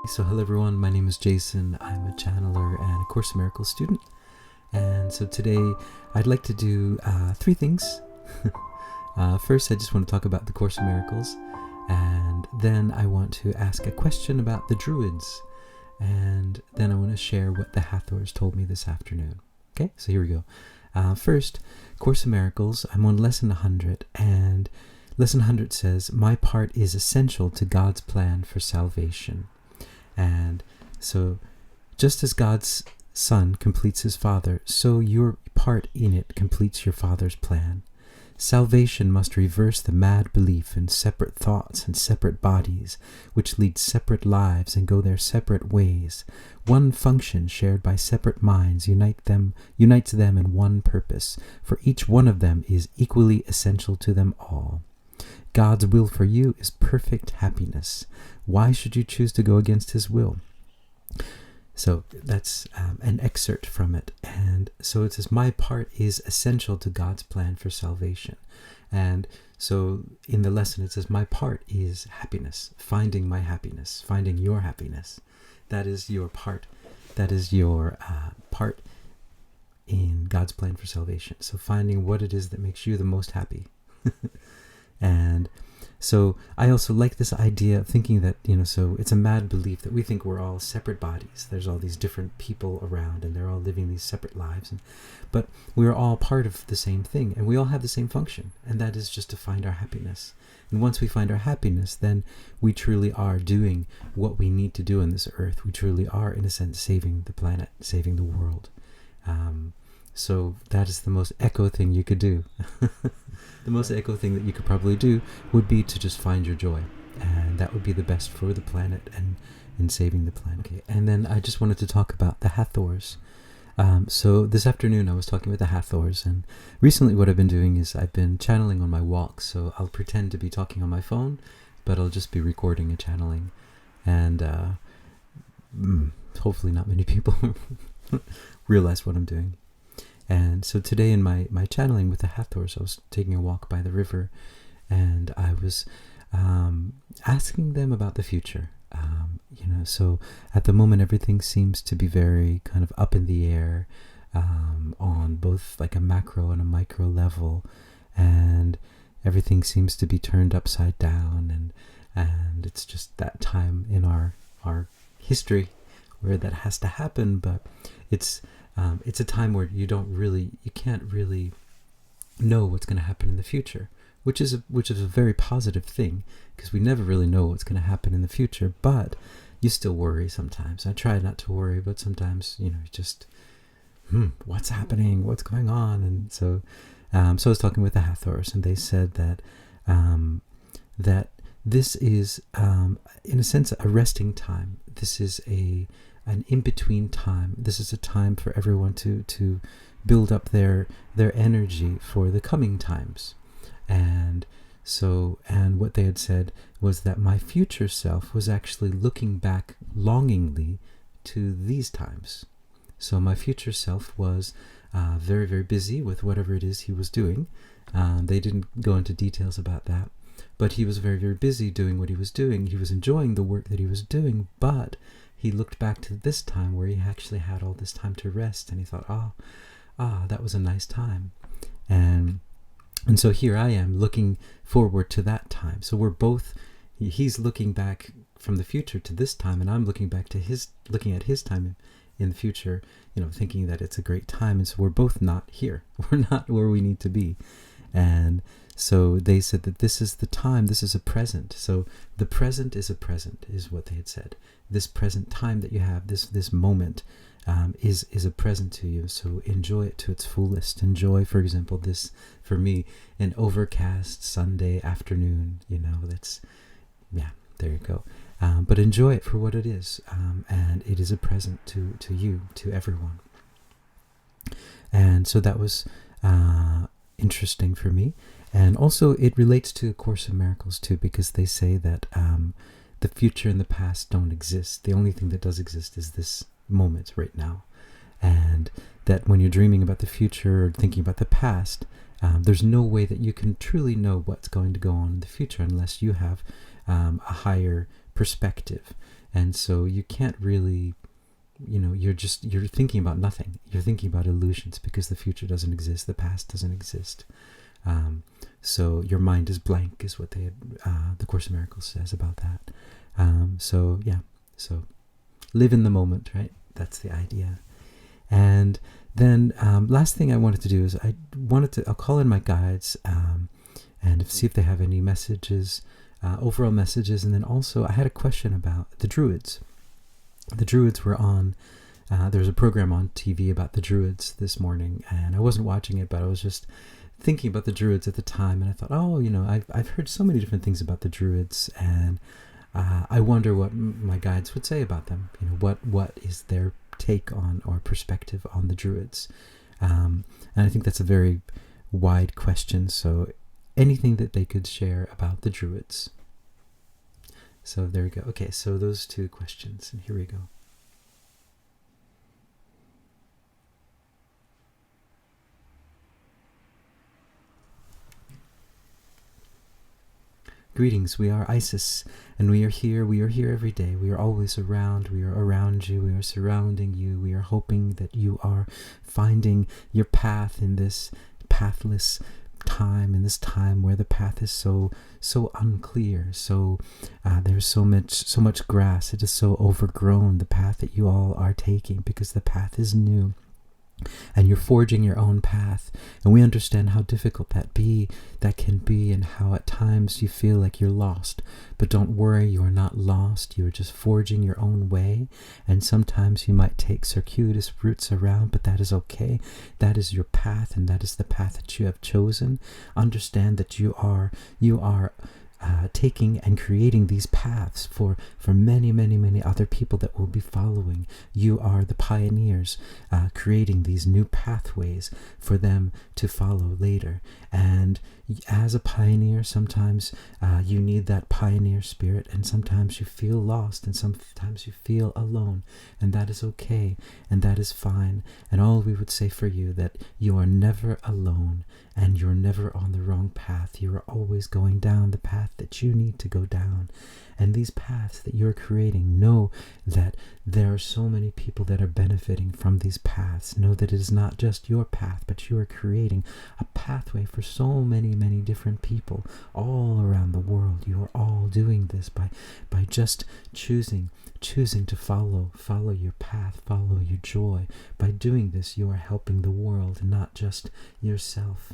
So hello everyone, my name is Jason. I'm a channeler and a Course in Miracles student. And so today I'd like to do three things. First, I just want to talk about the Course in Miracles. And then I want to ask a question about the Druids. And then I want to share what the Hathors told me this afternoon. Okay, so here we go. First, Course in Miracles. I'm on lesson 100. And lesson 100 says, my part is essential to God's plan for salvation. And so just as God's Son completes his Father, so your part in it completes your Father's plan. Salvation must reverse the mad belief in separate thoughts and separate bodies, which lead separate lives and go their separate ways. One function shared by separate minds unites them in one purpose, for each one of them is equally essential to them all. God's will for you is perfect happiness. Why should you choose to go against his will? So that's an excerpt from it. And so it says, my part is essential to God's plan for salvation. And so in the lesson it says, my part is happiness, finding my happiness, finding your happiness. That is your part. That is your part in God's plan for salvation. So finding what it is that makes you the most happy. And so I also like this idea of thinking that, so it's a mad belief that we think we're all separate bodies. There's all these different people around and they're all living these separate lives. But we're all part of the same thing and we all have the same function. And that is just to find our happiness. And once we find our happiness, then we truly are doing what we need to do on this earth. We truly are, in a sense, saving the planet, saving the world. So that is the most echo thing you could do. The most echo thing that you could probably do would be to just find your joy. And that would be the best for the planet and in saving the planet. Okay. And then I just wanted to talk about the Hathors. So this afternoon I was talking with the Hathors, and recently what I've been doing is I've been channeling on my walks. So I'll pretend to be talking on my phone, but I'll just be recording a channeling. And hopefully not many people realize what I'm doing. And so today in my channeling with the Hathors, I was taking a walk by the river, and I was asking them about the future. So at the moment everything seems to be very kind of up in the air on both like a macro and a micro level, and everything seems to be turned upside down, and it's just that time in our history where that has to happen, but it's a time where you can't really know what's going to happen in the future, which is a very positive thing, because we never really know what's going to happen in the future, but you still worry sometimes. I try not to worry, but sometimes, just, what's happening? What's going on? And so I was talking with the Hathors, and they said that that this is, in a sense, a resting time. This is an in-between time. This is a time for everyone to build up their energy for the coming times. And what they had said was that my future self was actually looking back longingly to these times. So my future self was very, very busy with whatever it is he was doing. They didn't go into details about that, but he was very, very busy doing what he was doing. He was enjoying the work that he was doing, but he looked back to this time where he actually had all this time to rest, and he thought, that was a nice time. And so here I am looking forward to that time. So we're both, he's looking back from the future to this time, and I'm looking at his time in the future, thinking that it's a great time. And so we're both not here. We're not where we need to be. And so they said that this is the time, this is a present. So the present is a present, is what they had said. This present time that you have, this moment, is a present to you. So enjoy it to its fullest. Enjoy, for example, this, for me, an overcast Sunday afternoon. There you go. But enjoy it for what it is. And it is a present to you, to everyone. And so that was interesting for me. And also it relates to A Course in Miracles too, because they say that the future and the past don't exist. The only thing that does exist is this moment right now. And that when you're dreaming about the future or thinking about the past, There's no way that you can truly know what's going to go on in the future unless you have a higher perspective. And so you can't really, you're thinking about nothing. You're thinking about illusions because the future doesn't exist, the past doesn't exist. So your mind is blank, is what the Course in Miracles says about that. So live in the moment, right? That's the idea. And then last thing I wanted to do is I'll call in my guides and see if they have any messages, overall messages. And then also I had a question about the Druids. The Druids were on, there was a program on TV about the Druids this morning, and I wasn't watching it, but I was just thinking about the Druids at the time, and I thought, I've heard so many different things about the Druids, and I wonder what my guides would say about them. What is their take on or perspective on the Druids? And I think that's a very wide question, so anything that they could share about the Druids. So there we go. Okay, so those two questions, and here we go. Greetings, we are Isis, and we are here every day. We are always around, we are around you, we are surrounding you, we are hoping that you are finding your path in this pathless time, in this time where the path is so unclear, there's so much grass, it is so overgrown, the path that you all are taking, because the path is new. And you're forging your own path, and we understand how difficult that can be, and how at times you feel like you're lost. But don't worry, you are not lost. You are just forging your own way, and sometimes you might take circuitous routes around, but that is okay. That is your path, and that is the path that you have chosen. Understand that you are taking and creating these paths for many other people that will be following. You are the pioneers, creating these new pathways for them to follow later. And as a pioneer, sometimes you need that pioneer spirit, and sometimes you feel lost, and sometimes you feel alone, and that is okay, and that is fine. And all we would say for you, that you are never alone, and you're never on the wrong path. You are always going down the path that you need to go down. And these paths that you're creating, know that there are so many people that are benefiting from these paths. Know that it is not just your path, but you are creating a pathway for so many different people all around the world. You are all doing this by just choosing to follow your path, follow your joy. By doing this, you are helping the world, not just yourself.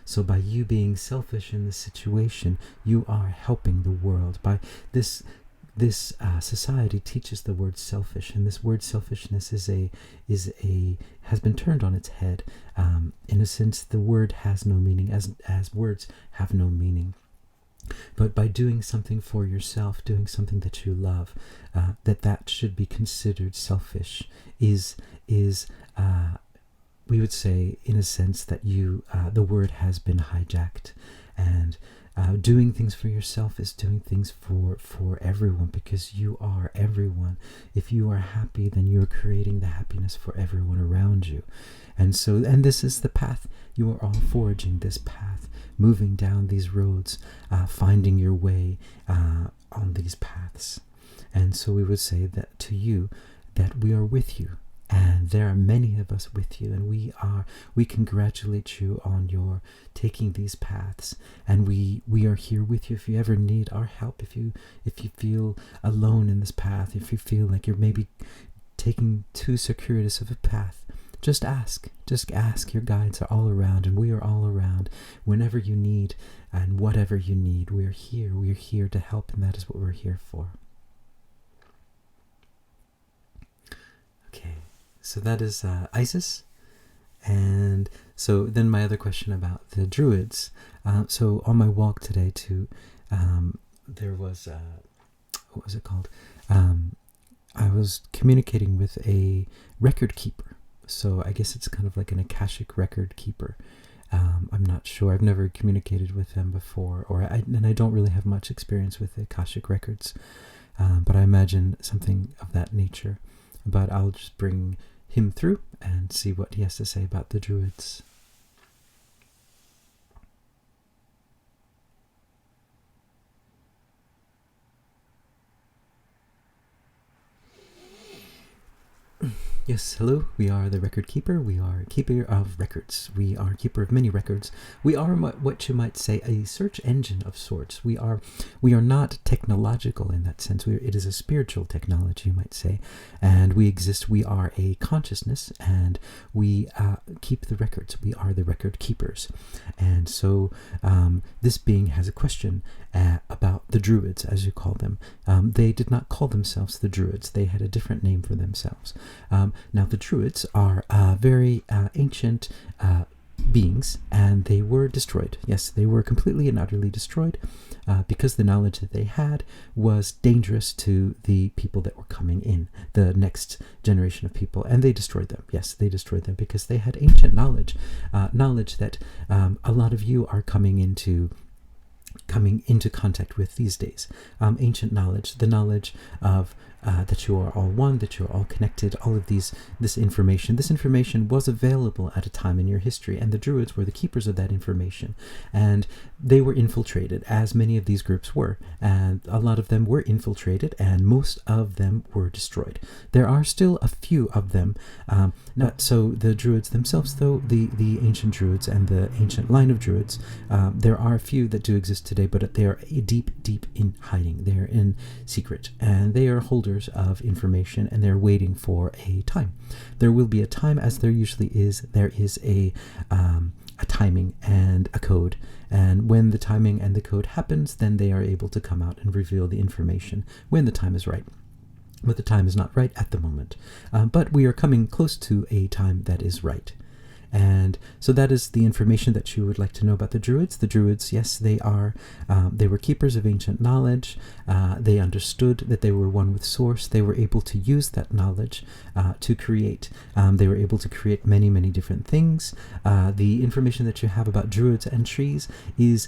So by you being selfish in this situation, you are helping the world. By this society teaches the word selfish, and this word selfishness has been turned on its head. In a sense, the word has no meaning, as words have no meaning. But by doing something for yourself, doing something that you love, that should be considered selfish, is we would say, in a sense, that the word has been hijacked. And doing things for yourself is doing things for everyone, because you are everyone. If you are happy, then you are creating the happiness for everyone around you. And this is the path. You are all forging this path, moving down these roads, finding your way on these paths. And so we would say that to you, that we are with you. And there are many of us with you, and we congratulate you on your taking these paths, and we are here with you if you ever need our help. If you feel alone in this path, if you feel like you're maybe taking too circuitous of a path, just ask. Your guides are all around, and we are all around. Whenever you need and whatever you need, we're here. We're here to help, and that is what we're here for. Okay. So that is Isis. And so then my other question about the Druids. So on my walk today there was, what was it called? I was communicating with a record keeper. So I guess it's kind of like an Akashic record keeper. I'm not sure. I've never communicated with them before, and I don't really have much experience with the Akashic records. But I imagine something of that nature. But I'll just bring him through and see what he has to say about the Druids. Yes, hello. We are the Record Keeper. We are keeper of records. We are keeper of many records. We are what you might say a search engine of sorts. We are not technological in that sense. It is a spiritual technology, you might say, and we exist. We are a consciousness, and we keep the records. We are the record keepers, and so this being has a question about the Druids, as you call them. They did not call themselves the Druids. They had a different name for themselves. Now, the Druids are very ancient beings, and they were destroyed. Yes, they were completely and utterly destroyed because the knowledge that they had was dangerous to the people that were coming in, the next generation of people, and they destroyed them. Yes, they destroyed them because they had ancient knowledge, knowledge that a lot of you are coming into contact with these days. Ancient knowledge, the knowledge of that you are all one, that you're all connected, all of this information. This information was available at a time in your history, and the Druids were the keepers of that information. And they were infiltrated, as many of these groups were. And a lot of them were infiltrated, and most of them were destroyed. There are still a few of them. So the Druids themselves, though, the ancient Druids and the ancient line of Druids, there are a few that do exist today, but they are deep, deep in hiding. They're in secret, and they are holders of information, and they're waiting for a time. There will be a time, as there usually is. There is a timing and a code, and when the timing and the code happens, then they are able to come out and reveal the information when the time is right. But the time is not right at the moment. But we are coming close to a time that is right. And so that is the information that you would like to know about the Druids. The Druids, yes, they were keepers of ancient knowledge. They understood that they were one with Source. They were able to use that knowledge to create. They were able to create many, many different things. The information that you have about Druids and trees is,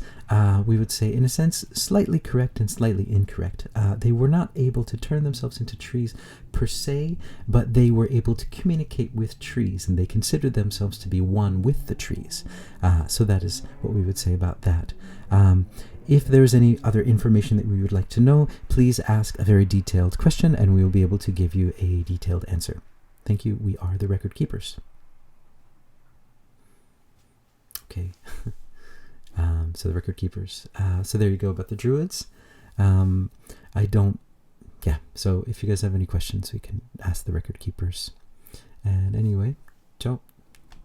we would say, in a sense, slightly correct and slightly incorrect. They were not able to turn themselves into trees per se, but they were able to communicate with trees, and they considered themselves to be one with the trees. So that is what we would say about that. If there's any other information that we would like to know, please ask a very detailed question, and we will be able to give you a detailed answer. Thank you. We are the Record Keepers. Okay. So the Record Keepers. So there you go about the Druids. So if you guys have any questions, we can ask the Record Keepers. And anyway, ciao.